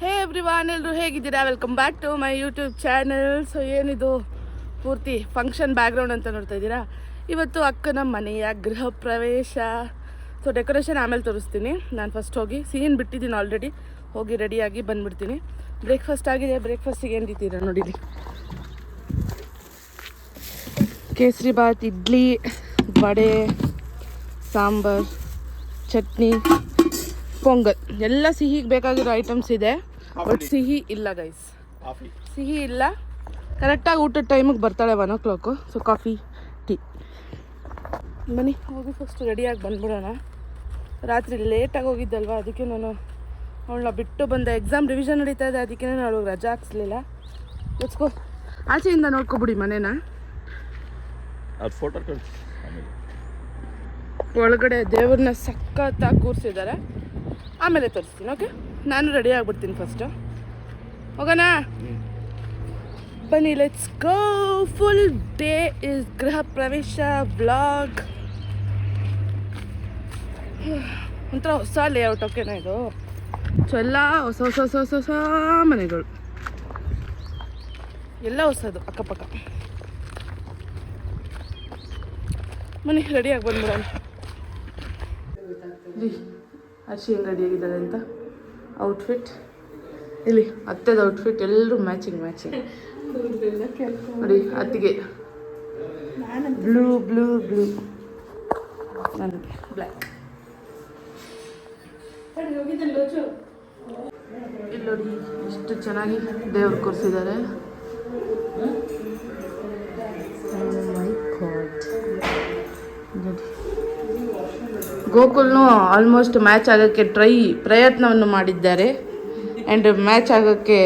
ಹೇ everyone, ಎಲ್ಲರೂ ಹೇಗಿದ್ದೀರಾ? Welcome back to my YouTube channel. So ಏನಿದು ಪೂರ್ತಿ ಫಂಕ್ಷನ್ ಬ್ಯಾಕ್ಗ್ರೌಂಡ್ ಅಂತ ನೋಡ್ತಾ ಇದ್ದೀರಾ? ಇವತ್ತು ಅಕ್ಕನ ಮನೆಯ ಗೃಹ ಪ್ರವೇಶ. ಸೊ ಡೆಕೋರೇಷನ್ ಆಮೇಲೆ ತೋರಿಸ್ತೀನಿ. ನಾನು ಫಸ್ಟ್ ಹೋಗಿ ಸೀನ್ ಬಿಟ್ಟಿದ್ದೀನಿ ಆಲ್ರೆಡಿ, ಹೋಗಿ ರೆಡಿಯಾಗಿ ಬಂದುಬಿಡ್ತೀನಿ. ಬ್ರೇಕ್ಫಾಸ್ಟ್ ಆಗಿದೆ. ಬ್ರೇಕ್ಫಾಸ್ಟಿಗೆ ಏನು ರೀತಿರ ನೋಡಿರಿ. ಕೇಸರಿ ಬಾತ್, ಇಡ್ಲಿ, ವಡೆ, ಸಾಂಬಾರ್, ಚಟ್ನಿ, ಪೊಂಗಲ್, ಎಲ್ಲ ಸಿಹಿಗೆ ಬೇಕಾಗಿರೋ ಐಟಮ್ಸ್ ಇದೆ. ಬಟ್ ಸಿಹಿ ಇಲ್ಲ ಗೈಸ್, ಸಿಹಿ ಇಲ್ಲ. ಕರೆಕ್ಟಾಗಿ ಊಟದ ಟೈಮಿಗೆ ಬರ್ತಾಳೆ 1 o'clock. So coffee, tea. ಬನ್ನಿ ಹೋಗಿ ಫಸ್ಟ್ ರೆಡಿಯಾಗಿ ಬಂದ್ಬಿಡೋಣ. ರಾತ್ರಿ ಲೇಟಾಗಿ ಹೋಗಿದ್ದಲ್ವ, ಅದಕ್ಕೆ ನಾನು ಅವಳನ್ನ ಬಿಟ್ಟು ಬಂದೆ. ಎಕ್ಸಾಮ್ ರಿವಿಷನ್ ನಡೀತಾ ಇದೆ, ಅದಕ್ಕೆ ನಾನು ಅವಳಿಗೆ ರಜಾ ಹಾಕ್ಸ್ಲಿಲ್ಲ. ಲೆಟ್ಸ್ಕೋ. ಆಚೆಯಿಂದ ನೋಡ್ಕೊಬಿಡಿ ಮನೇನ. ಫೋಟೋ ಒಳಗಡೆ ದೇವ್ರನ್ನ ಸಖತ್ತಾಗಿ ಕೂರಿಸಿದ್ದಾರೆ, ಆಮೇಲೆ ತೋರಿಸ್ತೀನಿ. ಓಕೆ, ನಾನು ರೆಡಿ ಆಗಿಬಿಡ್ತೀನಿ ಫಸ್ಟು. ಹೋಗೋಣ ಬನ್ನಿ, let's go. Full day is ಗೃಹ ಪ್ರವೇಶ ವ್ಲಾಗ್. ಒಂಥರ ಹೊಸ ಲೇಔಟ್. ಓಕೆನಾ ಇದು? ಸೊ ಎಲ್ಲ ಹೊಸ ಹೊಸ ಹೊಸ ಹೊಸ ಹೊಸ ಮನೆಗಳು, ಎಲ್ಲ ಹೊಸದು ಅಕ್ಕಪಕ್ಕ. ಮನೆ ರೆಡಿಯಾಗಿ ಬಂದ್ಬಿಡೋಣ. ರೀ ಅರ್ಶಿ ಹೆಂಗೆ ರೆಡಿಯಾಗಿದ್ದಾಳೆ ಅಂತ. ಔಟ್ಫಿಟ್ ಇಲ್ಲಿ ಅತ್ತೆದ ಔಟ್ಫಿಟ್, ಎಲ್ಲರೂ ಮ್ಯಾಚಿಂಗ್ ನೋಡಿ. ಅತ್ತಿಗೆ ಬ್ಲೂ ಬ್ಲೂ ಬ್ಲೂ, ನನಗೆ ಬ್ಲ್ಯಾಕ್. ಇಲ್ಲಿ ನೋಡಿ ಎಷ್ಟು ಚೆನ್ನಾಗಿ ದೇವ್ರು ಕೂರಿಸಿದ್ದಾರೆ. ಗೋಕುಲ್ನು ಆಲ್ಮೋಸ್ಟ್ ಮ್ಯಾಚ್ ಆಗೋಕ್ಕೆ ಪ್ರಯತ್ನವನ್ನು ಮಾಡಿದ್ದಾರೆ. ಆ್ಯಂಡ್ ಮ್ಯಾಚ್ ಆಗೋಕ್ಕೆ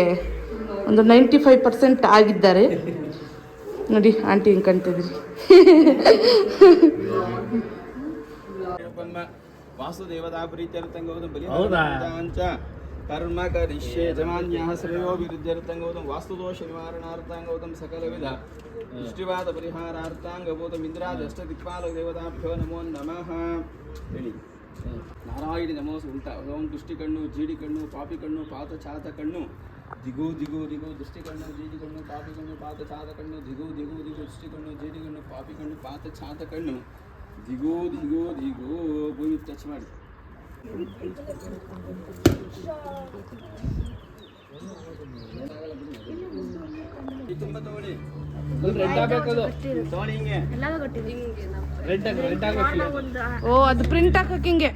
ಒಂದು 95% ಆಗಿದ್ದಾರೆ. ನೋಡಿ ಆಂಟಿ ಹಿಂಗೆ ಕಾಣ್ತಿದ್ರಿ. ವಾಸುದೇವತಾ ಪ್ರೀತ್ಯರ್ಥಂಗೋದಂ ಬಲಿದಾಂಚ ಕರ್ಮ ಕರಿಷ್ಯೆ ಜಮಾನ್ಯಾಹ ಶ್ರೇಯೋ ವಿರುದ್ಧರ್ಥಂಗೋದಂ ವಾಸ್ತುದೋಷ ನಿವಾರಣಾರ್ಥಂಗೋದಂ ಸಕಲವಿಧ ದೃಷ್ಟಿವಾದ ಪರಿಹಾರಾರ್ಥಂಗೋದಂ ಇಂದ್ರಾದಷ್ಟ ದಿಕ್ಪಾಲ ದೇವತಾಭ್ಯೋ ನಮೋ ನಮಃ. ಹೇಳಿ. ನಾರಾಯಣಿ ನಮೋಸ್ ಉಲ್ಟಾ. ಓಂ ದೃಷ್ಟಿ ಕಣ್ಣು, ಜೀಡಿ ಕಣ್ಣು, ಪಾಪಿ ಕಣ್ಣು, ಪಾತ ಛಾತ ಕಣ್ಣು, ದಿಗು ದಿಗು ದಿಗು ದೃಷ್ಟಿ ಕಣ್ಣು, ಜೀಡಿ ಕಣ್ಣು, ಪಾಪಿ ಕಣ್ಣು, ಪಾತ ಛಾತ ಕಣ್ಣು, ದಿಗು ದಿಗು ದಿಗು ದೃಷ್ಟಿ ಕಣ್ಣು, ಜೀಡಿ ಕಣ್ಣು, ಪಾಪಿ ಕಣ್ಣು, ಪಾತ ಛಾತ ಕಣ್ಣು, ದಿಗು ದಿಗು ದಿಗು. ಭೂಮಿ ಟಚ್ ಮಾಡಿ. ತುಂಬ ತಗೊಳ್ಳಿ. ಓ ಅದು ಪ್ರಿಂಟ್ ಹಾಕಕ್ಕೆ ಹಿಂಗೆ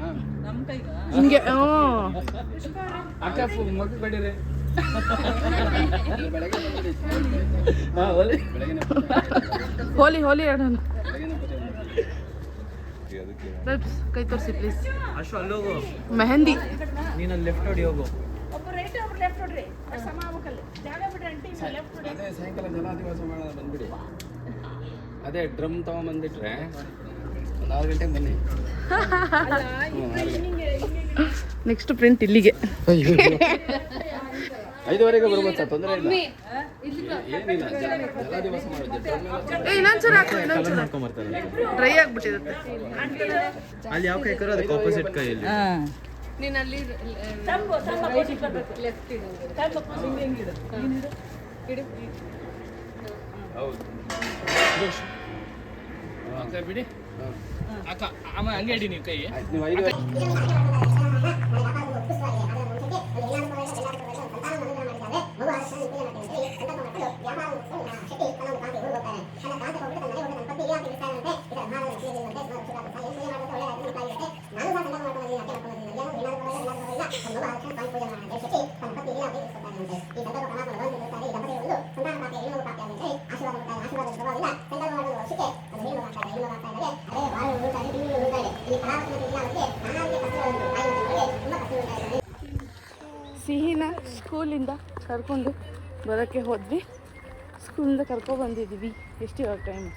ಹಿಂಗೆ. ಅಕ್ಕ ಮಗು ಕಡೀರಿ. ಹೋಲಿ ಹೋಲಿ ಆಡೋಣ. ಕೈ ತೋರಿಸಿ ಪ್ಲೀಸ್. ಅಷ್ಟು ಅಲ್ಲೋಗು. ಮೆಹಂದಿ ನೀನು ಲೆಫ್ಟ್ ನೋಡಿ ಹೋಗು. ಅದೇ ಸಾಯಂಕಾಲ ಜನಾಧಿವಾಸ ಮಾಡೋಣ ಬಂದ್ಬಿಡಿ. ಅದೇ ಡ್ರಮ್ ತಗೊಂಬಂದ್ಬಿಟ್ರೆ ಒಂದು 6 ಗಂಟೆಗೆ ಬನ್ನಿ. ನೆಕ್ಸ್ಟ್ ಪ್ರಿಂಟ್ ಇಲ್ಲಿಗೆ 5:30ಗೆ ಬರ್ಬೋದು ಸರ್, ತೊಂದರೆ ಇಲ್ಲ. ಏನಿಲ್ಲ, ಜನಾಧಿವಾಸ ಮಾಡೋದು. ಇನ್ನೊಂಚೂರು ಹಾಕು, ಇನ್ನೊಂಚೂರು ಡ್ರೈ ಆಗ್ಬಿಟ್ಟಿರುತ್ತೆ. ಅಲ್ಲಿ ಯಾವ ಕೈ ಕರೋ ಅದಕ್ಕೆ ಆಪೋಸಿಟ್ ಕೈಯಲ್ಲಿ. ನೀನು ಅಲ್ಲಿ ಹೌದು ಬಿಡಿ ಅಕ್ಕ. ಆಮೇಲೆ ಹಂಗೆ ಇಡಿ ನೀವು ಕೈ. ನೀವು 5 ಸಿಹಿನ ಸ್ಕೂಲಿಂದ ಕರ್ಕೊಂಡು ಬರೋಕ್ಕೆ ಹೋದ್ವಿ. ಸ್ಕೂಲಿಂದ ಕರ್ಕೊಬಂದಿದ್ದೀವಿ. ಎಷ್ಟು ಇವಾಗ ಟೈಮ್?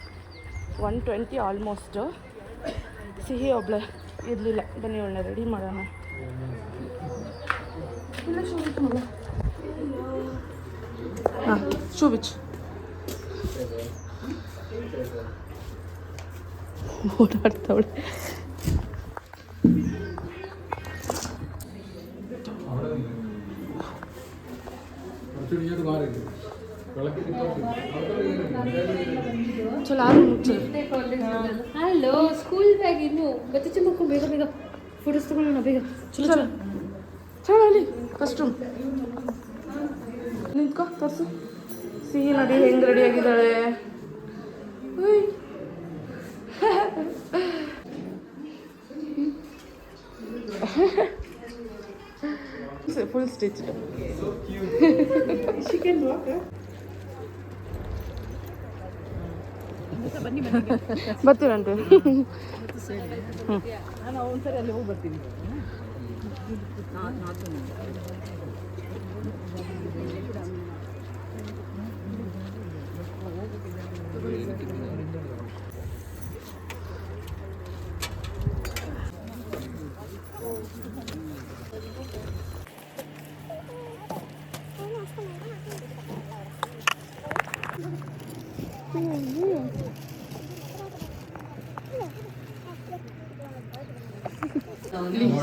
1:20 ಆಲ್ಮೋಸ್ಟು. ಸಿಹಿ ಒಬ್ಳೆ ಇರಲಿಲ್ಲ. ಬನ್ನಿ ಒಳ್ಳೆ ರೆಡಿ ಮಾಡೋಣ. ಇಲ್ಲ ಶೂ ಬಿಚ್ಚು. ಹಾಂ ಶೂ ಬಿಚ್ಚು. ಓಡಾಡ್ತಾವಳೆ. ಚಲೋ ಆರು ಮುಚ್ಚು ಹಲೋ ಸ್ಕೂಲ್ ಬ್ಯಾಗ್ ಇನ್ನು ಬಚ್ಚ ಮಾಡ್ಕೊಂಡು ಬೇಗ ಬೇಗ ಫೋಟೋಸ್ ತಗೊಳ್ಳೋಣ ಬೇಗ ಚಲೋ ಚಲೋ ಚಲೋ ಅಲ್ಲಿ ಫಸ್ಟು ನಿಂತ್ಕೋ ತೋರಿಸು ಸಿಹಿ ನೋಡಿ ಹೆಂಗೆ ರೆಡಿ ಆಗಿದ್ದಾಳೆ ಫುಲ್ ಸ್ಟಿಚ್ ಬರ್ತೀವಂತೆ ನಾನು ಒಂದ್ಸರಿ ಅಲ್ಲಿ ಹೋಗಿ ಬರ್ತೀನಿ.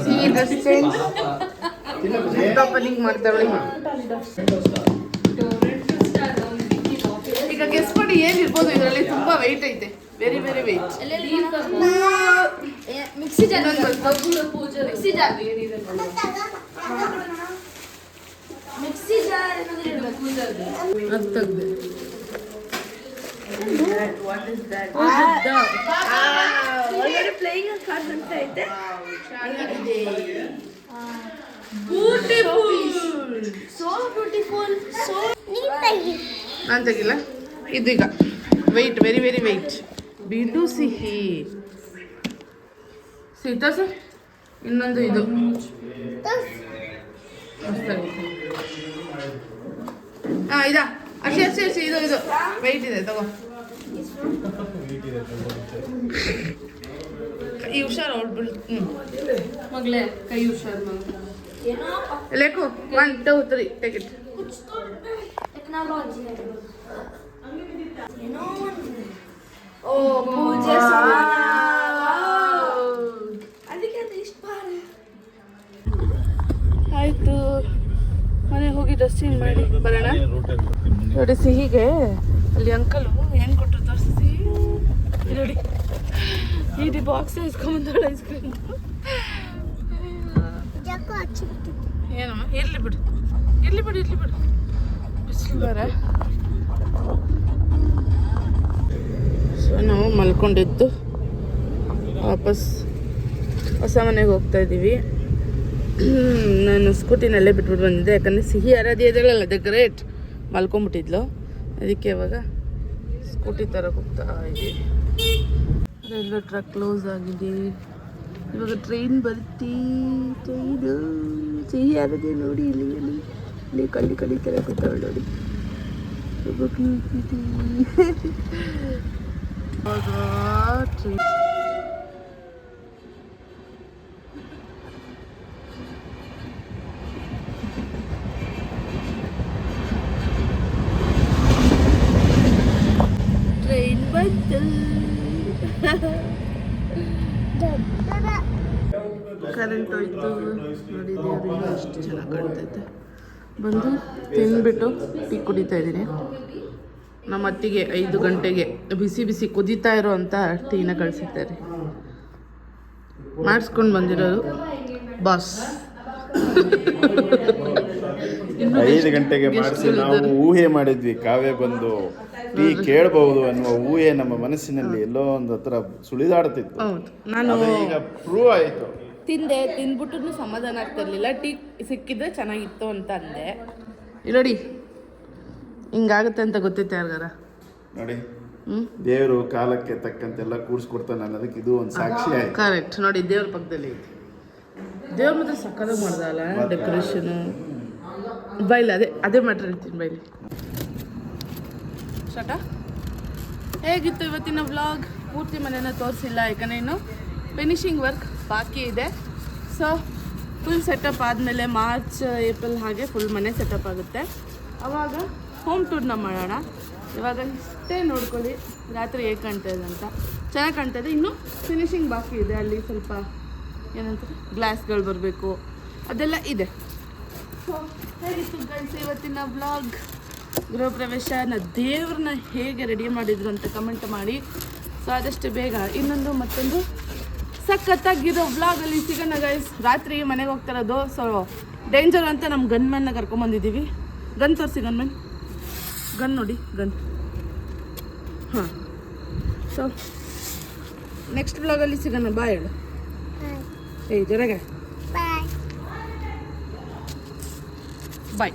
ಸಿಹಿ ಡ್ರೆಸ್ ಚೇಂಜ್ ಓಪನಿಂಗ್ ಮಾಡ್ತಾವಳಿ ಈಗ ಗೆಸ್ ಮಾಡಿ ಏನಿರ್ಬೋದು ಇದರಲ್ಲಿ ತುಂಬಾ ವೆಯ್ಟ್ ಐತೆ very very weight mixie jar mixie jar ಅದು ತೆಗ್ದೆ ಪ್ಲೇಯಿಂಗ್ ಕಾರ್ಡ್ ಅಂತ ಐತೆ ಸೋ ಬ್ಯೂಟಿಫುಲ್ ಸೋ ನೀಟಾಗಿ ನಾನು ತೆಗಿಲ್ಲ ಇದೀಗ ವೆಯ್ಟ್ ವೆರಿ ವೆರಿ ವೆಯ್ಟ್ ಬಿಡು ಸಿಹಿ ಸೀತಾ ಸರ್ ಇನ್ನೊಂದು ಇದು ಹಾಂ ಇದಾ ಅಷ್ಟೇ ಅಷ್ಟೇ ಅಷ್ಟೇ ಇದು ಇದು ವೆಯ್ಟ್ ಇದೆ ತಗೋ ಈ ಹುಷಾರು ಹೊಡ್ಬಿಡು ಮಗಳೇ ಕೈ ಹುಷಾರು ಲೇಕು 1 2 3 ಟೇಕ್ ಇಟ್ ಟೆಕ್ನಾಲಜಿ ಏನೋ ಓ ಪೂಜೆ ಅದಕ್ಕೆ ಅದು ಇಷ್ಟ ಬಾರಿ ಆಯಿತು ಮನೆಗೆ ಹೋಗಿ ಡ್ರೆಸ್ ಚೇಂಜ್ ಮಾಡಿ ಬರೋಣ ನೋಡಿ ಸಿಹಿಗೆ ಅಲ್ಲಿ ಅಂಕಲು ಏನು ಕೊಟ್ಟರು ತೋರಿಸಿ ಸಿಹಿ ಇಲ್ಲಿ ನೋಡಿ ಇಡೀ ಬಾಕ್ಸ್ ಇಸ್ಕೊಂಬಂದವಳು ಐಸ್ ಕ್ರೀಮ್ ಏನಮ್ಮ ಇರ್ಲಿ ಬಿಡು ಇರ್ಲಿ ಬಿಡು ಇರ್ಲಿ ಬಿಡು ಬಿಸಿಲು ಬೇರೆ ಸೊ ನಾವು ಮಲ್ಕೊಂಡಿದ್ದು ವಾಪಸ್ ಹೊಸ ಮನೆಗೆ ಹೋಗ್ತಾ ಇದ್ದೀವಿ ನಾನು ಸ್ಕೂಟಿನಲ್ಲೇ ಬಿಟ್ಬಿಟ್ಟು ಬಂದಿದ್ದೆ ಯಾಕಂದರೆ ಸಿಹಿ ಆರಾಧ್ಯ ಇದ್ದಾಳಲ್ಲ ದ ಗ್ರೇಟ್ ಮಲ್ಕೊಂಬಿಟ್ಟಿದ್ಲು ಅದಕ್ಕೆ ಇವಾಗ ಸ್ಕೂಟಿ ತರಕ್ಕೆ ಹೋಗ್ತಾ ಇದ್ದೀವಿ ರೈಲ್ವೆ ಟ್ರ್ಯಾಕ್ ಕ್ಲೋಸ್ ಆಗಿದೆ ಇವಾಗ ಟ್ರೈನ್ ಬರ್ತಿ ಟ್ರೈನು ಸಿಹಿ ಆರಾಧ್ಯ ನೋಡಿ ಇಲ್ಲಿ ಇಲ್ಲಿ ಇಲ್ಲಿ ಕಳ್ಳಿ ಕಳ್ಳಿ ಥರ ಕೂತಾಳೆ ನೋಡಿ ತುಂಬ ಕ್ಯೂಟ್ ಇದೆ ಟ್ರೈನ್ ಟ್ರೈನ್ ಬಂತು ಕರೆಂಟ್ ಹೋಯ್ತು ನೋಡಿ ದೇವ್ರಿಗೆ ಎಷ್ಟು ಚೆನ್ನಾಗಿ ಕಾಣ್ತೈತೆ ಬಂದು ತಿಂದ್ಬಿಟ್ಟು ಟೀ ಕುಡಿತಾ ಇದ್ದೀನಿ ನಮ್ಮ ಅತ್ತಿಗೆ 5 ಗಂಟೆಗೆ ಬಿಸಿ ಬಿಸಿ ಕುದೀತಾ ಇರೋ ಅಂತ ಟೀನ ಕಳಿಸಿದ್ದಾರೆ ಮಾಡಿಸ್ಕೊಂಡು ಬಂದಿರೋದು ಬಾಸ್ 5 ಗಂಟೆಗೆ ಮಾಡಿಸಿ ನಾವು ಊಹೆ ಮಾಡಿದ್ವಿ ಕಾವ್ಯ ಬಂದು ಟೀ ಕೇಳಬಹುದು ಅನ್ನುವ ಊಹೆ ನಮ್ಮ ಮನಸ್ಸಿನಲ್ಲಿ ಎಲ್ಲೋ ಒಂದು ಹತ್ರ ಸುಳಿದಾಡ್ತಿತ್ತು. ಹೌದು ನಾನು ಈಗ ಪ್ರೂವ್ ಆಯಿತು. ತಿಂದ್ಬಿಟ್ಟು ಸಮಾಧಾನ ಆಗ್ತಿರ್ಲಿಲ್ಲ ಟೀ ಸಿಕ್ಕಿದ್ರೆ ಚೆನ್ನಾಗಿತ್ತು ಅಂತ ಅಂದೆ ನೋಡಿ ಹಿಂಗಾಗುತ್ತೆ ಅಂತ ಗೊತ್ತೈತೆ ಯಾರಿಗಾರ ನೋಡಿ ದೇವರು ಕಾಲಕ್ಕೆ ತಕ್ಕಂತೆಲ್ಲ ಕೂರಿಸ್ಕೊಡ್ತಾನೆ ಅನ್ನೋದಕ್ಕೆ ಇದು ಒಂದು ಸಾಕ್ಷಿ ಆಯ್ತು. ಕರೆಕ್ಟ್ ನೋಡಿ ದೇವ್ರ ಪಕ್ಕದಲ್ಲಿ ಐತಿ ದೇವ್ರ ಮಾತ್ರ ಸಕ್ಕತ್ತಾಗಿ ಮಾಡ್ದಲ್ಲ ಡೆಕೋರೇಷನು ಬೈಲಿ ಅದೇ ಮ್ಯಾಟ್ರ್ ಹೇಳ್ತೀನಿ ಬೈಲಿ ಶಟ ಹೇಗಿತ್ತು ಇವತ್ತಿನ ವ್ಲಾಗ್ ಪೂರ್ತಿ ಮನೆನ ತೋರಿಸಿಲ್ಲ ಯಾಕಂದರೆ ಇನ್ನು ಫಿನಿಶಿಂಗ್ ವರ್ಕ್ ಬಾಕಿ ಇದೆ ಸೊ ಫುಲ್ ಸೆಟಪ್ ಆದಮೇಲೆ ಮಾರ್ಚ್ ಏಪ್ರಿಲ್ ಹಾಗೆ ಫುಲ್ ಮನೆ ಸೆಟಪ್ ಆಗುತ್ತೆ ಆವಾಗ ಹೋಮ್ ಟೂರ್ನ ಮಾಡೋಣ ಇವಾಗ ಇಷ್ಟೇ ನೋಡ್ಕೊಳ್ಳಿ ರಾತ್ರಿ ಹೇಗೆ ಕಾಣ್ತಾ ಇದೆ ಅಂತ ಚೆನ್ನಾಗಿ ಕಾಣ್ತಾ ಇದೆ ಇನ್ನೂ ಫಿನಿಶಿಂಗ್ ಬಾಕಿ ಇದೆ ಅಲ್ಲಿ ಸ್ವಲ್ಪ ಏನಂತಾರೆ ಗ್ಲಾಸ್ಗಳು ಬರಬೇಕು ಅದೆಲ್ಲ ಇದೆ ಸೊ ಹೇಗಿತ್ತು ಗೈಸ್ ಇವತ್ತಿನ ವ್ಲಾಗ್? ಗೃಹ ಪ್ರವೇಶನ ದೇವ್ರನ್ನ ಹೇಗೆ ರೆಡಿ ಮಾಡಿದ್ರು ಅಂತ ಕಮೆಂಟ್ ಮಾಡಿ. ಸೊ ಆದಷ್ಟು ಬೇಗ ಮತ್ತೊಂದು ಸಖತ್ತಾಗಿರೋ ವ್ಲಾಗಲ್ಲಿ ಸಿಗೋಣ ಗೈಸ್. ರಾತ್ರಿ ಮನೆಗೆ ಹೋಗ್ತಿರೋದು. ಸೊ ಡೇಂಜರ್ ಅಂತ ನಮ್ಮ ಗನ್ಮನ್ನ ಕರ್ಕೊಂಬಂದಿದ್ದೀವಿ. ಗನ್ ತೋರಿಸಿ, ಗನ್ ನೋಡಿ, ಗನ್. ಹಾಂ, ಸೊ ನೆಕ್ಸ್ಟ್ ವ್ಲಾಗಲ್ಲಿ ಸಿಗೋಣ. ಬಾಯ್ ಹೇಳು. ಏಯ್ ಜೊರಗೆ ಬಾಯ್.